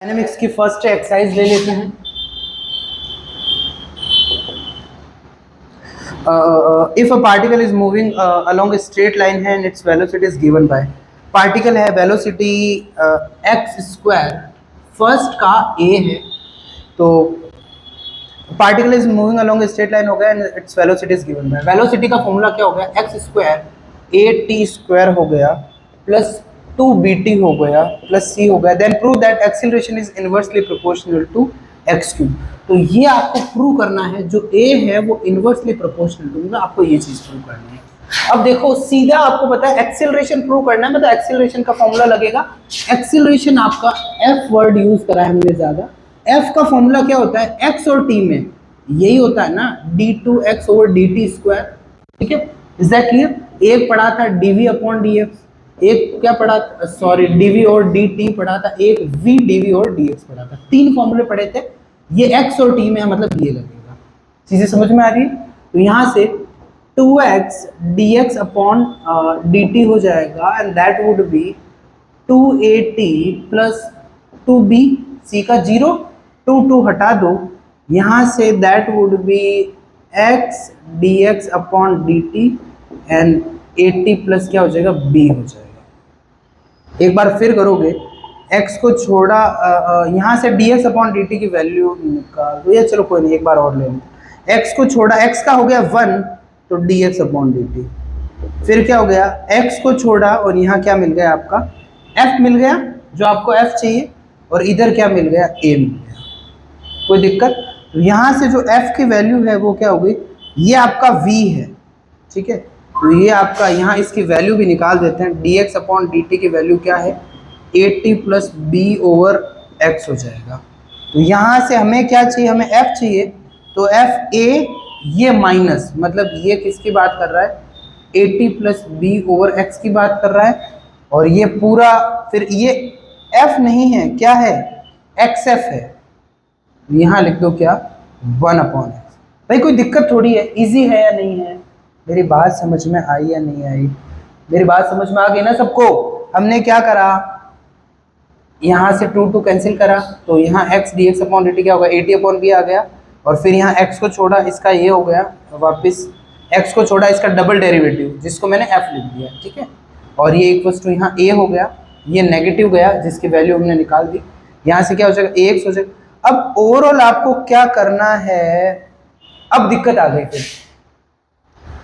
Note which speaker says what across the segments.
Speaker 1: Dynamics की first exercise ले लेते हैं। If a particle is moving along a straight line है and its velocity is given by, particle है velocity x square, first का ए है, तो particle is moving along straight line हो गया and its velocity is given by. Velocity का formula क्या हो गया? X square A T square हो गया प्लस 2bt हो गया प्लस c हो गया। Then prove that acceleration is inversely proportional to x cube. तो ये आपको प्रूव करना है, जो a है वो इनवर्सली प्रोपोर्शनल टू, मतलब आपको ये चीज प्रूव करनी है। अब देखो सीधा आपको पता है एक्सीलरेशन प्रूव करना है, मतलब एक्सीलरेशन का फॉर्मूला लगेगा। एक्सीलरेशन आपका f वर्ड यूज करा है हमने ज्यादा। f का फॉर्मूला क्या होता है? x और t में यही होता है ना, d2x ओवर dt स्क्वायर। ठीक है, इज दैट क्लियर? एक पढ़ा था dv अपॉन dx, एक क्या पढ़ा, सॉरी dv और dt पढ़ा था, एक v dv और dx पढ़ा था। तीन फॉर्मूले पढ़े थे, ये x और t में है, मतलब ये लगेगा। चीजें समझ में आ रही है? तो यहां से 2x dx अपॉन dt हो जाएगा and that would be 2at plus 2b, c का 0, 2 हटा दो, यहां say that would be x dx upon dt and 80 plus क्या हो जाएगा? b हो जाएगा। एक बार फिर करोगे, x को छोड़ा, यहाँ से dx अपॉन dt की वैल्यू निकाल दो, या चलो कोई नहीं, एक बार और ले लो। x को छोड़ा, x का हो गया 1, तो dx अपॉन dt, फिर क्या हो गया? x को छोड़ा और यहाँ क्या मिल गया आपका? f मिल गया, जो आपको f चाहिए, और इधर क्या मिल गया? a मिल गया। कोई दिक्कत? तो यहाँ से जो f की वैल्यू है वो क्या हो गई? ये आपका v है, ठीक है, तो ये आपका यहाँ इसकी वैल्यू भी निकाल देते हैं। dx अपॉन dt की वैल्यू क्या है? 80 प्लस b ओवर x हो जाएगा। तो यहाँ से हमें क्या चाहिए? हमें f चाहिए, तो f a, ये माइनस, मतलब ये किसकी बात कर रहा है? 80 प्लस b ओवर x की बात कर रहा है, और ये पूरा, फिर ये f नहीं है, क्या है? xf है, यहाँ लिख दो क्या? 1 अपॉन एक्स। भाई कोई दिक्कत थोड़ी है, इजी है या नहीं है? मेरी बात समझ में आई या नहीं आई? मेरी बात समझ में आ गई ना सबको? हमने क्या करा, यहाँ से 2 कैंसिल करा, तो यहाँ x dx अपॉन dt क्या होगा? 80 अपॉन b आ गया, और फिर यहाँ x को छोड़ा, इसका ये हो गया वापस, x को छोड़ा, इसका डबल डेरिवेटिव जिसको मैंने f लिख दिया, ठीक है, और ये इक्वल्स टू यहाँ a हो गया, ये नेगेटिव गया जिसकी वैल्यू हमने निकाल दी, यहाँ से क्या हो जाएगा? ax हो जाएगा। अब ओवरऑल आपको क्या करना है? अब दिक्कत आ गई, फिर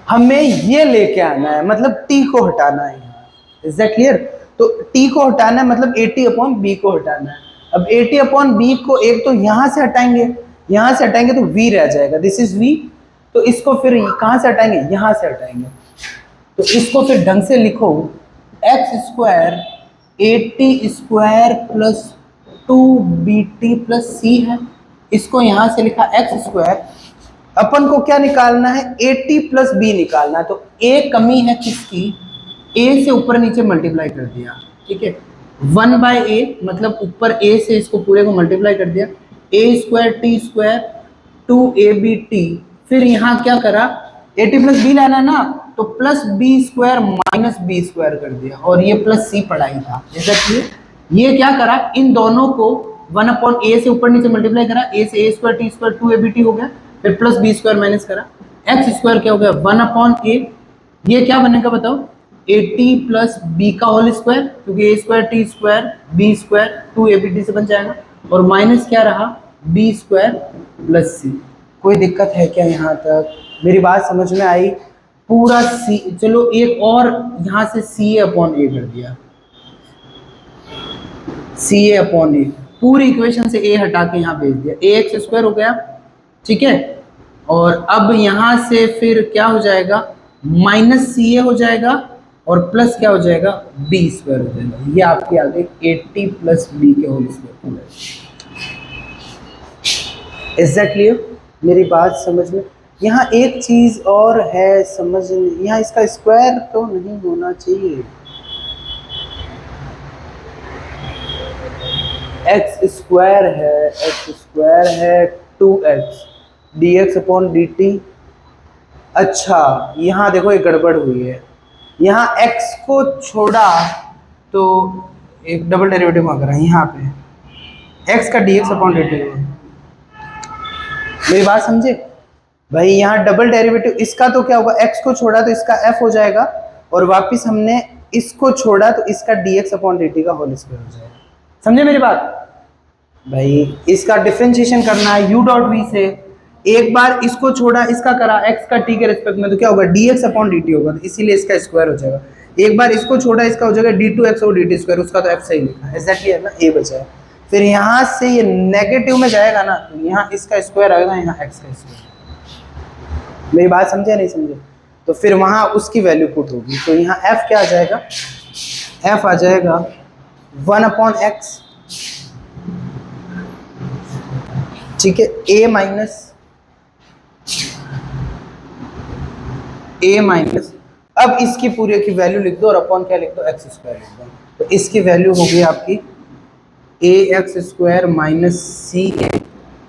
Speaker 1: हमें ये लेके आना है, मतलब t को हटाना है यहाँ। Is that clear? तो t को हटाना है, मतलब 80 अपॉन b को हटाना है। अब 80 अपॉन b को एक तो यहाँ से हटाएंगे, यहाँ से हटाएंगे तो v रह जाएगा, दिस इज v, तो इसको फिर कहाँ से हटाएंगे? यहाँ से हटाएंगे, तो इसको फिर ढंग से लिखो, x square 80 square plus 2bt plus c है, इसको यहाँ से लिखा एक्स स्क्वायर। अपन को क्या निकालना है? 80 प्लस b निकालना है, तो a कमी है किसकी? a से ऊपर नीचे मल्टीप्लाई कर दिया, ठीक है, 1 बाय a, मतलब ऊपर a से इसको पूरे को मल्टीप्लाई कर दिया, a square t square 2abt, फिर यहाँ क्या करा? 80 प्लस b लाना है ना, तो plus b square minus b square कर दिया, और ये प्लस c पढ़ाई था, जैसा कि ये क्या करा? इन दोनों को 1 अपॉन a से ऊपर नीचे मल्टीप्लाई करा, a से a square t square 2abt हो गया, फिर प्लस b स्क्वायर माइनस करा, x स्क्वायर क्या हो गया? 1 अपॉन a, ये क्या बनेगा बताओ? 80 प्लस b का होल स्क्वायर, क्योंकि a square t square b square 2abt से बन जाएगा, और माइनस क्या रहा? b square plus c। कोई दिक्कत है क्या यहाँ तक? मेरी बात समझ में आई? पूरा c, चलो एक और यहाँ से ca अपॉन a कर दिया, ca अपॉन a, पूरी इक्वेशन से a हटा के यहाँ भेज दिया, ax स्क्वायर हो गया, ठीक है, और अब यहाँ से फिर क्या हो जाएगा? माइनस ca हो जाएगा, और प्लस क्या हो जाएगा? b स्क्वायर हो जाएगा। ये आपकी आ गई 80 प्लस b के whole square. Is that clear? मेरी बात समझ में? यहाँ एक चीज और है समझ, यहाँ इसका स्क्वायर तो नहीं होना चाहिए, x स्क्वायर है, x स्क्वायर है 2x dx अपॉन dt। अच्छा यहाँ देखो एक गड़बड़ हुई है, यहाँ x को छोड़ा तो एक डबल डेरिवेटिव आ रहा है यहाँ पे, एक्स का D x upon D T होगा। मेरी बात समझे भाई, यहाँ डबल डेरिवेटिव इसका तो क्या होगा, एक्स को छोड़ा तो इसका एफ हो जाएगा, और वापिस हमने इसको छोड़ा तो इसका D x upon D T का होल स्क्वायर हो जाएगा। समझे मेरी बात भाई? इसका डिफरेंशिएशन करना है यू डॉट वी से, एक बार इसको छोड़ा इसका करा एक्स का टी के रिस्पेक्ट में, तो क्या होगा, D x upon D T होगा, तो इसीलिए इसका स्क्वायर हो जाएगा। एक बार इसको छोड़ा इसका हो जाएगा डी टू एक्स और डी टी स्क्वायर, उसका तो एफ सही लिखा है, एग्जैक्टली है ना, ए बचा है। फिर यहाँ से ये नेगेटिव में जाएगा ना, तो यहाँ इसका स्क्वायर आएगा, यहाँ एक्स का स्क्वायर। मेरी बात समझे नहीं समझे? तो फिर वहाँ उसकी वैल्यू पुट होगी, तो यहाँ एफ क्या आ जाएगा, एफ आ जाएगा 1 अपॉन एक्स, ठीक है, ए माइनस, अब इसकी पूरे की वैल्यू लिख दो और अपॉन क्या लिख दो, एक्स स्क्वायर लिख दो। तो इसकी वैल्यू होगी आपकी ए एक्स स्क्वायर माइनस सी ए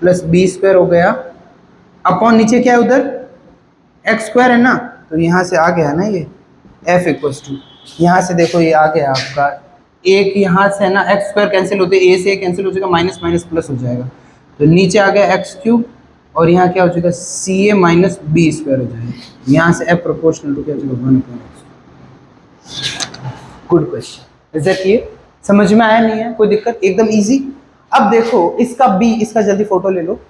Speaker 1: प्लस बी स्क्वायर हो गया, अपॉन नीचे क्या है उधर एक्स स्क्वायर है ना, तो यहाँ से आ गया ना ये एफ इक्वल्स टू, यहाँ से देखो ये आ गया आपका, एक यहाँ से है ना एक्स स्क्वायर कैंसिल होते, ए से कैंसिल हो जाएगा, माइनस माइनस प्लस हो जाएगा, तो नीचे आ गया एक्स क्यूब, और यहाँ क्या हो जाएगा सी ए माइनस बी स्क्वायर हो जाएगा, यहाँ से एफ प्रोपोर्शनल टू क्या हो जाएगा 1 upon x. Good question, is that ये समझ में आया? नहीं है कोई दिक्कत, एकदम इजी। अब देखो इसका बी, इसका जल्दी फोटो ले लो,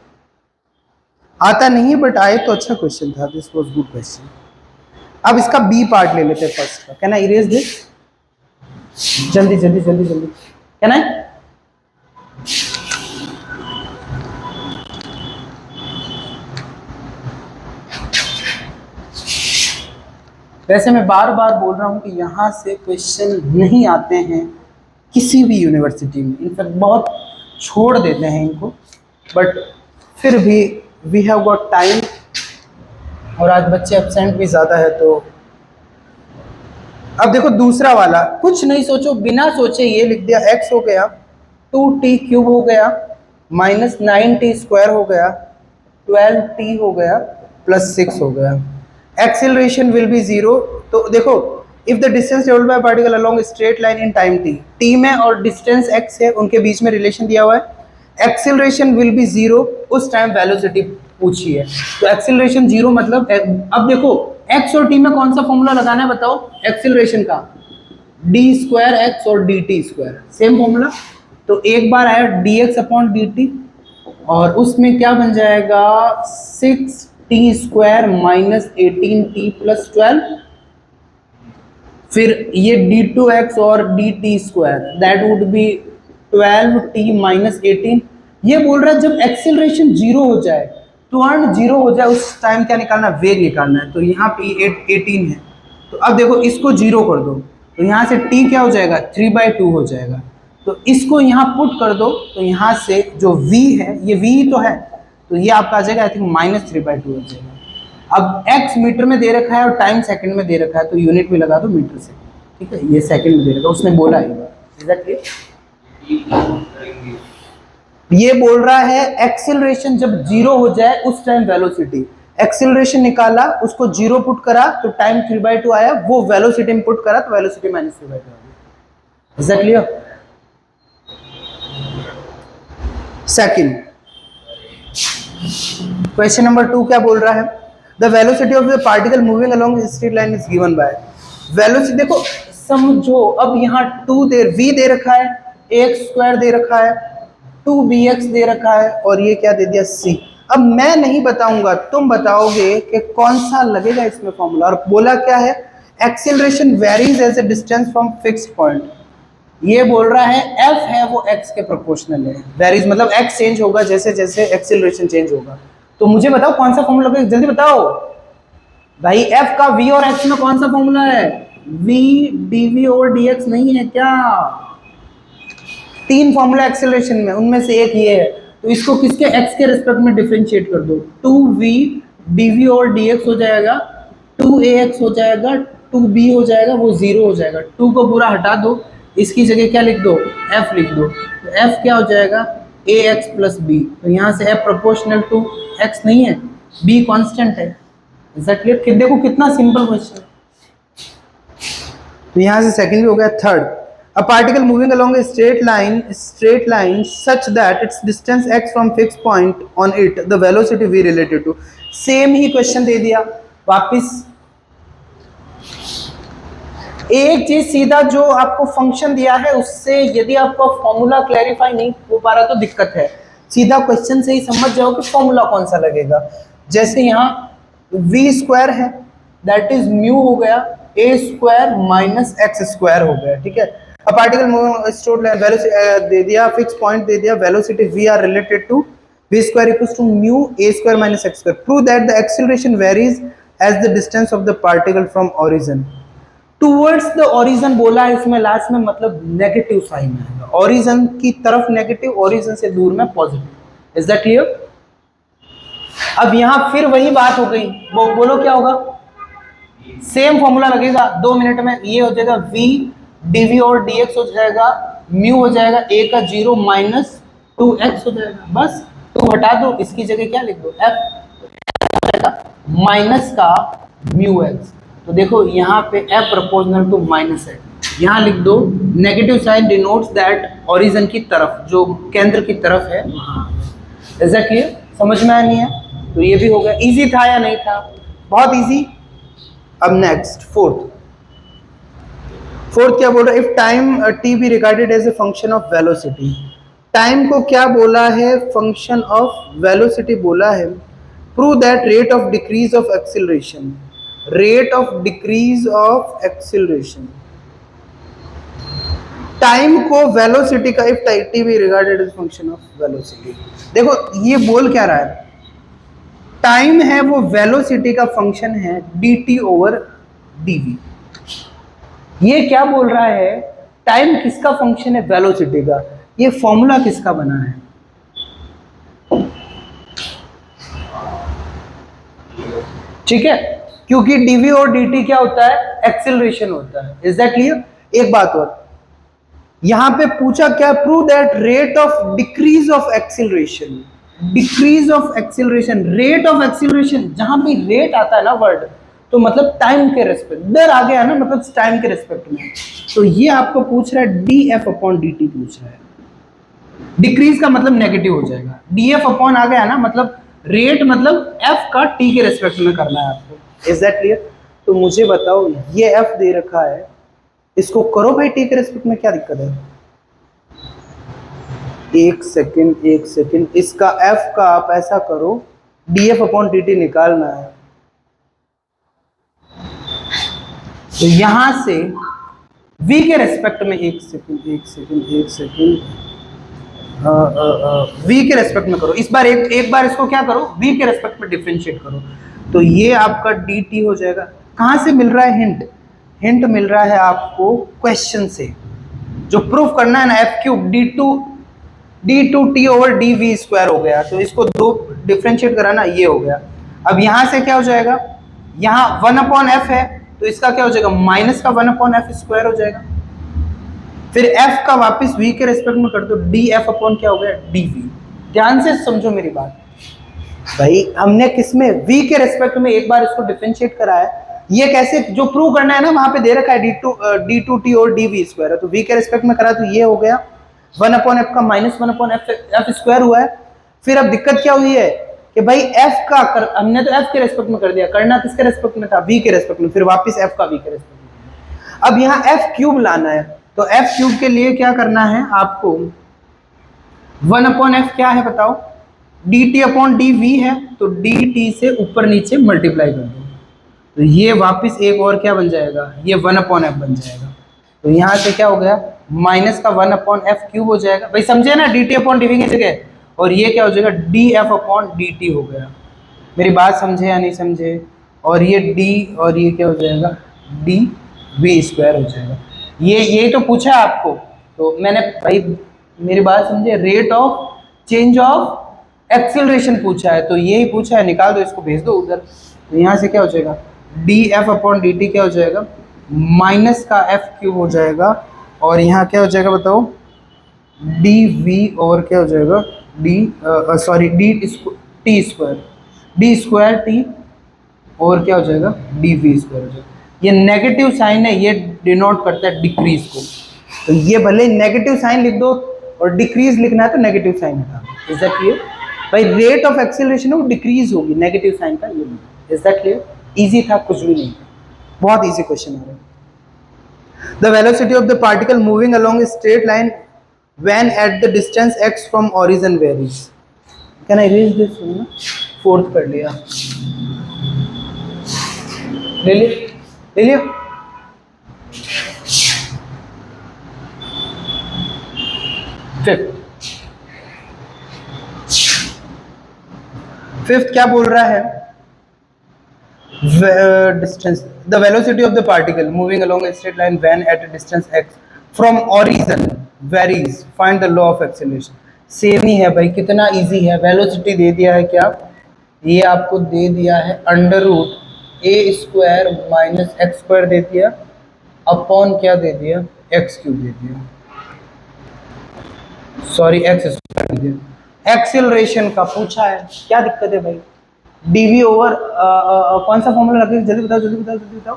Speaker 1: आता नहीं है बट आए तो अच्छा क्वेश्चन था, दिस वाज गुड क्वेश्चन। अब इसका बी पार्ट ले लेते हैं फर्स्ट का, कैन आई इरेज दिस, जल्दी जल्दी जल्दी जल्दी, कैन आई? वैसे मैं बार बार बोल रहा हूँ कि यहाँ से क्वेश्चन नहीं आते हैं किसी भी यूनिवर्सिटी में, इनफैक्ट बहुत छोड़ देते हैं इनको, बट फिर भी वी हैव गॉट टाइम, और आज बच्चे एब्सेंट भी ज़्यादा है। तो अब देखो दूसरा वाला, कुछ नहीं सोचो, बिना सोचे ये लिख दिया, x हो गया 2t क्यूब हो गया माइनस 9t स्क्वायर हो गया 12t हो गया प्लस 6 हो गया, एक्सेलरेशन विल बी 0। तो देखो if the distance travelled by particle along straight line in time t में और डिस्टेंस x है, उनके बीच में रिलेशन दिया हुआ है, एक्सेलरेशन विल बी 0, उस टाइम वेलोसिटी पूछी है, तो एक्सेलरेशन 0 मतलब, अब देखो x और t में कौन सा फॉर्मूला लगाना है बताओ एक्सेलरेशन का, d स्क्वायर एक्स और dt स्क्वायर, सेम फॉर्मूला। तो एक बार आया dx अपॉन dt, और उसमें क्या बन जाएगा 6t square minus 18t plus 12, फिर ये d2x और dt square that would be 12t minus 18। ये बोल रहा है जब एक्सेलरेशन 0 हो जाए, त्वरण 0 हो जाए, उस टाइम क्या निकालना, वेग निकालना है। तो यहाँ पे 18 है, तो अब देखो इसको 0 कर दो, तो यहाँ से t क्या हो जाएगा 3/2 हो जाएगा, तो इसको यहाँ पुट कर दो, तो यहाँ से जो v है, ये v ही तो है, तो ये आपका आ जाएगा आई थिंक -3/2 हो जाएगा। अब x मीटर में दे रखा है और टाइम सेकंड में दे रखा है, तो यूनिट में लगा दो मीटर से, ठीक है, ये सेकंड में दे रखा है, उसने बोला है एग्जैक्टली। ये बोल रहा है एक्सेलरेशन जब 0 हो जाए उस टाइम वेलोसिटी, एक्सेलरेशन निकाला उसको 0 पुट करा तो टाइम 3/2 आया, वो वेलोसिटी में पुट करा तो वेलोसिटी -3/2 आ गई। Is that clear? Second question number 2 क्या बोल रहा है, the velocity of the particle moving along straight line is given by, velocity देखो समझो, अब यहाँ 2 v दे रखा है, ax स्क्वायर दे रखा है, 2bx दे रखा है, और ये क्या दे दिया c। अब मैं नहीं बताऊंगा, तुम बताओगे कि कौन सा लगेगा इसमें फॉर्मूला, और बोला क्या है acceleration varies as a distance from fixed point, ये बोल रहा है f है वो x के प्रोपोर्शनल है, वेरीज मतलब x चेंज होगा जैसे जैसे एक्सेलरेशन चेंज होगा। तो मुझे बताओ कौन सा फॉर्मूला लगेगा, जल्दी बताओ भाई, f का v और x में कौन सा फॉर्मूला है, v dv और dx नहीं है क्या, 3 फॉर्मूला एक्सेलरेशन में, उनमें से एक ये है, तो इसको किसके x के रिस्पेक्ट में डिफरेंशिएट कर दो, 2v dv और dx हो जाएगा, 2ax हो जाएगा, 2b हो जाएगा, वो 0 हो जाएगा, 2 को पूरा हटा दो, इसकी जगह क्या लिख दो f लिख दो, तो f क्या हो जाएगा ax प्लस b, तो यहाँ से f प्रोपोर्शनल टू x नहीं है, b कांस्टेंट है। Is that clear? देखो कितना सिंपल क्वेश्चन है। तो यहाँ से सेकंड भी हो गया। Third, A particle moving along a straight line such that its distance x from fixed point on it, the velocity v related to. Same ही क्वेश्चन दे दिया वापिस। एक चीज सीधा जो आपको फंक्शन दिया है उससे यदि आपका फॉर्मूला क्लैरिफाई नहीं हो पा रहा तो दिक्कत है। सीधा क्वेश्चन से ही समझ जाओ कि फॉर्मूला कौन सा लगेगा। जैसे यहाँ v स्क्वायर है, दैट इज म्यू हो गया a square minus x square हो गया, ठीक है। A particle moving straight line, velocity दे दिया, फिक्स पॉइंट दे दिया, velocity v are related to v square equals to mu a square minus x square. Prove that the acceleration varies as the distance of the particle from origin. Towards the origin बोला है इसमें last में, मतलब negative sign आएगा। Origin की तरफ negative, origin से दूर में पॉजिटिव। Is that clear? अब यहां फिर वही बात हो गई, वो बोलो क्या होगा? सेम फॉर्मूला लगेगा 2 मिनट में। ये हो जाएगा v dv और dx हो जाएगा, म्यू हो जाएगा a का 0 माइनस 2x हो जाएगा। बस तो हटा दो, इसकी जगह क्या लिख दो f माइनस का म्यू x। तो देखो यहाँ पे f प्रोपोर्शनल टू माइनस है, यहाँ लिख दो negative sign denotes that origin की तरफ, जो केंद्र की तरफ है वहाँ। Is that clear? समझ में आया नहीं है? तो ये भी हो गया। इजी था या नहीं था? बहुत इजी। अब नेक्स्ट फोर्थ क्या बोल रहा है? If time t be regarded as a function of velocity. Time को क्या बोला है? फंक्शन ऑफ वेलोसिटी बोला है। Prove that rate of decrease of acceleration, rate of decrease of acceleration, time को वेलोसिटी का, if t be regarded as function of velocity. देखो ये बोल क्या रहा है? टाइम है वो वेलोसिटी का फंक्शन है dt ओवर dv। ये क्या बोल रहा है? टाइम किसका फंक्शन है? वेलोसिटी का। ये फॉर्मूला किसका बना है? ठीक है, क्योंकि dv और dt क्या होता है? एक्सीलरेशन होता है। Is that clear? एक बात और, यहां पे पूछा क्या? Prove that rate of decrease of acceleration, decrease of acceleration, rate of acceleration. जहां भी रेट आता है ना वर्ड, तो मतलब टाइम के रेस्पेक्ट, दर आ गया ना, मतलब टाइम के रेस्पेक्ट में। तो ये आपको पूछ रहा है df अपॉन dt पूछ रहा है। डिक्रीज का मतलब नेगेटिव हो जाएगा, df अपॉन आ गया ना, मतलब रेट, मतलब f का t के रेस्पेक्ट में करना है आपको। Is that clear? तो मुझे बताओ, ये f दे रखा है, इसको करो भाई t के रेस्पेक्ट में, क्या दिक्कत है? एक सेकंड, इसका f का आप ऐसा करो, df अपॉन dt निकालना है। तो यहां से v के रेस्पेक्ट में एक सेकंड v के रेस्पेक्ट में करो। इस बार एक बार इसको क्या करो? v के रेस्पेक्ट में डिफरेंशिएट करो। तो ये आपका dt हो जाएगा। कहां से मिल रहा है? हिंट मिल रहा है आपको क्वेश्चन से, जो प्रूफ करना है ना, f cube d2t over dv square हो गया। तो इसको दो डिफरेंशिएट कराना, ये हो गया। अब यहां से क्या हो जाएगा? यहाँ 1 अपॉन f है, तो इसका क्या हो जाएगा? माइनस का 1 अपॉन f स्क्वायर हो जाएगा। फिर f का वापस v के रेस्पेक्ट में कर दो, df अपॉन क्या हो गया? dv। ध्यान से समझो मेरी बात भाई, हमने किसमें? v के रेस्पेक्ट में एक बार इसको डिफरेंशिएट करा है। ये कैसे? जो प्रूव करना है ना, वहां पे दे रखा है d2t और dv स्क्वायर है, तो v के रेस्पेक्ट में करा, तो ये हो गया 1 अपॉन f का माइनस 1 अपॉन f स्क्वायर हुआ है। फिर अब दिक्कत क्या हुई है कि भाई f का हमने तो f के रेस्पेक्ट में कर दिया, करना किसके रेस्पेक्ट में था? v के रेस्पेक्ट में, फिर वापस f का v के रेस्पेक्ट में। अब यहाँ f क्यूब लाना है, तो f क्यूब के लिए क्या करना है आपको? 1 अपॉन f क्या है बताओ? dt अपॉन dv है, तो dt से ऊपर नीचे मल्टीप्लाई कर दो, तो ये वापस एक और क्या बन जाएगा? ये 1 अपॉन f बन जाएगा। तो यहाँ से क्या हो गया? माइनस का 1 अपॉन f क्यूब हो जाएगा। भाई समझे ना, dt अपॉन dv की जगह, और ये क्या हो जाएगा? df अपॉन dt हो गया। मेरी बात समझे या नहीं समझे? और ये d, और ये क्या हो जाएगा? dv स्क्वायर हो जाएगा। ये तो पूछा है आपको, तो मैंने भाई मेरी बात समझे, rate of change of acceleration पूछा है, तो यही पूछा है, निकाल दो इसको, भेज दो उधर। तो यहाँ से क्या हो जाएगा? df अपॉन dt क्या हो जाएगा? माइनस का f क्यूब हो जाएगा, और यहाँ क्या हो जाएगा बताओ? dv और क्या हो जाएगा? टी स्क्वायर टी, और क्या हो जाएगा? dv स्क्वायर हो जाएगा। ये नेगेटिव साइन है, ये डिनोट करता है डिक्रीज को। तो ये भले नेगेटिव साइन लिख दो और डिक्रीज लिखना है तो नेगेटिव साइन हटा दो। Is that clear? भाई रेट ऑफ एक्सेलरेशन है वो डिक्रीज होगी नेगेटिव साइन का use. Is that clear? Easy था, कुछ भी नहीं था, बहुत इजी क्वेश्चन आ रहा है। The velocity of the particle moving along a straight line when at the distance x from origin varies. Can I erase this one? Fourth कर लिया, ले लिया। फिफ्थ क्या बोल रहा है? Distance, the velocity of the particle moving along a straight line when at a distance x from origin varies, find the law of acceleration। Same ही है भाई, कितना इजी है। वेलोसिटी दे दिया है क्या, ये आपको दे दिया है अंडर रूट ए स्क्वायर माइनस एक्स स्क्वायर दे दिया, अपॉन क्या दे दिया, एक्स क्यूब दे दिया, सॉरी एक्स स्क्वायर दे दिया। एक्सेलरेशन का पूछा है, क्या दिक्कत है भाई? डीवी ओवर कौन सा फॉर्मूला रखें, जल्दी बताओ।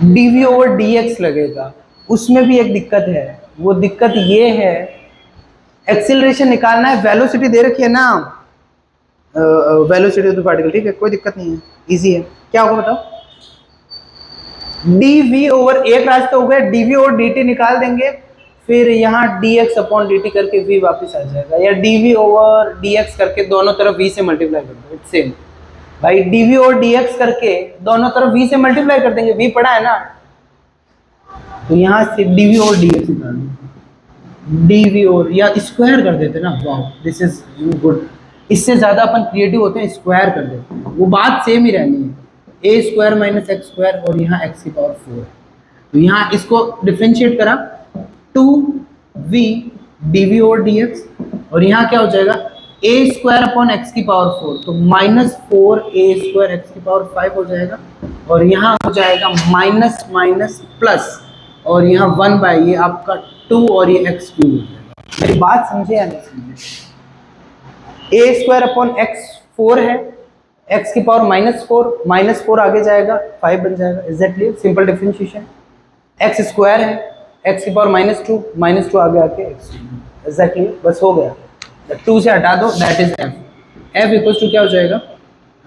Speaker 1: डीवी ओवर डीएक्स लगेगा। उसमें भी एक दिक्कत है, वो दिक्कत ये है, एक्सेलरेशन निकालना है, वेलोसिटी दे रखी है ना, वेलोसिटी ऑफ द पार्टिकल, ठीक है, कोई दिक्कत नहीं है, इजी है। क्या होगा बताओ? डीवी ओवर, एक रास्ता हो गया, डीवी ओवर dt निकाल देंगे, फिर यहाँ dx अपॉन dt करके v वापस आ जाएगा, या dv ओवर dx करके दोनों तरफ v से मल्टीप्लाई कर दो, इट्स सेम भाई। dv ओवर dx करके दोनों तरफ v से मल्टीप्लाई कर देंगे, v पड़ा है ना, तो यहाँ से dv ओवर dx निकाल दो, dv ओवर, या स्क्वायर कर देते ना, वाओ दिस इज गुड। इससे ज्यादा अपन क्रिएटिव होते हैं, स्क्वायर कर देते हैं, वो बात सेम ही रहनी है, ए स्क्वायर माइनस एक्स स्क्वायर और यहाँ एक्स की पावर 4। तो यहाँ इसको डिफरेंशिएट करा 2v dv ओवर dx, और यहाँ क्या हो जाएगा, a स्क्वायर अपॉन एक्स की पावर 4, तो माइनस 4a स्क्वायर एक्स की पावर 5 हो जाएगा, और यहाँ हो जाएगा माइनस माइनस प्लस, और यहाँ 1 बाय ये आपका 2 और ये एक्स क्यूब हो जाएगा। मेरी बात समझे या नहीं समझे? a स्क्वायर अपॉन एक्स 4 है, एक्स की पावर माइनस 4 आगे जाएगा 5 बन जाएगा। Is that clear? Simple differentiation. X square है, एक्स की पावर माइनस टू आगे आके एक्स। Is that clear? बस हो गया, 2 से हटा दो, that is f। f equal to क्या हो जाएगा,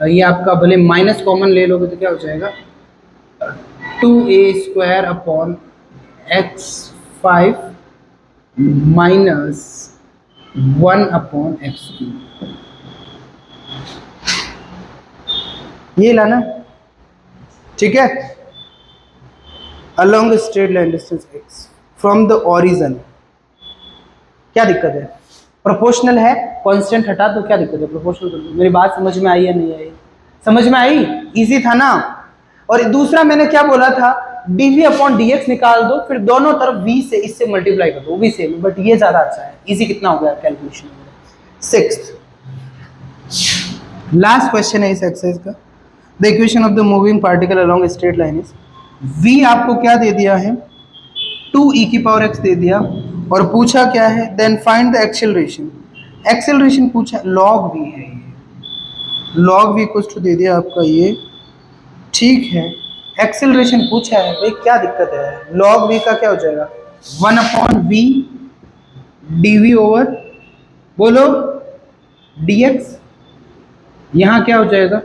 Speaker 1: ये आपका भले माइनस कॉमन ले लोगे तो क्या हो जाएगा, 2a square upon x 5 minus 1 upon x cube. ये लाना, ठीक है। along a straight line distance x from the origin, क्या दिक्कत है? प्रोपोर्शनल है, कांस्टेंट हटा दो, क्या दिक्कत है, प्रोपोर्शनल कर दो। मेरी बात समझ में आई या नहीं आई? समझ में आई? इजी था ना। और दूसरा मैंने क्या बोला था, dv अपॉन dx निकाल दो, फिर दोनों तरफ v से इससे मल्टीप्लाई कर दो, वो भी सेम, बट ये ज्यादा अच्छा है। इजी कितना हो गया कैलकुलेशन? 6th लास्ट क्वेश्चन है इस एक्सरसाइज का। The equation of the moving particle along a straight line is, v आपको क्या दे दिया है, 2e की पावर x दे दिया, और पूछा क्या है, then find the acceleration. Acceleration पूछा, log v है ये, log v इक्वल्स टू दे दिया आपका ये, ठीक है। एक्सेलरेशन पूछा है भाई, क्या दिक्कत है, log v का क्या हो जाएगा, 1 अपॉन v dv ओवर, बोलो dx, यहाँ क्या हो जाएगा,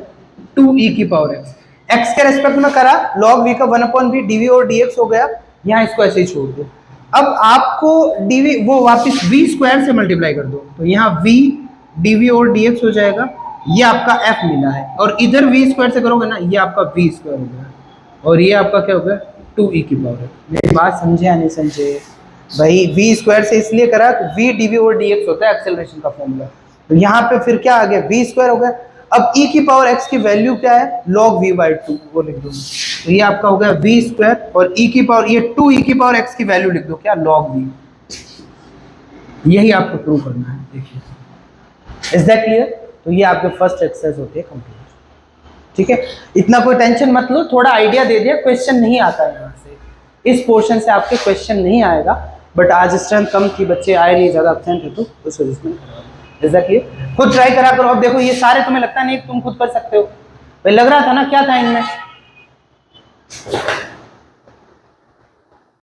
Speaker 1: 2e की पावर x, x के रेस्पेक्ट में करा, log v का 1 अपॉन v dv और dx हो गया, यहाँ इसको ऐसे ही छोड़ दो। अब आपको dv वो वापस v स्क्वायर से मल्टीप्लाई कर दो, तो यहाँ v dv और dx हो जाएगा, ये आपका f मिला है, और इधर v स्क्वायर से करोगे ना, ये आपका v स्क्वायर हो गया, और ये आपका क्या हो गया, 2e की पावर। मेरी बात समझे या नहीं समझे भाई? v स्क्वायर से इसलिए करा, v dv और dx होता है एक्सेलरेशन का फॉर्मूला, तो यहाँ पे फिर क्या आ गया, v स्क्वायर हो गया। अब e की पावर x की वैल्यू क्या है, log v बाई 2, वो लिख दो, तो ये आपका हो गया v स्क्वायर, और e की पावर, ये 2e की पावर x की वैल्यू लिख दो, क्या, log v। यही आपको प्रूव करना है, देखिए। Is that clear? तो ये आपके फर्स्ट एक्सरसाइज होती है कंप्लीट, ठीक है। इतना कोई टेंशन मत लो, थोड़ा आइडिया दे दिया, क्वेश्चन नहीं आता है यहाँ से, इस पोर्शन से आपके क्वेश्चन नहीं आएगा, बट आज स्ट्रेंथ कम थी, बच्चे आए नहीं, ज़्यादा एब्सेंट है, तो उस वजह से इज दैट क्लियर? खुद ट्राई करा करो। अब देखो ये सारे तुम्हें लगता नहीं तुम खुद कर सकते हो, भाई लग रहा था ना, क्या था इनमें,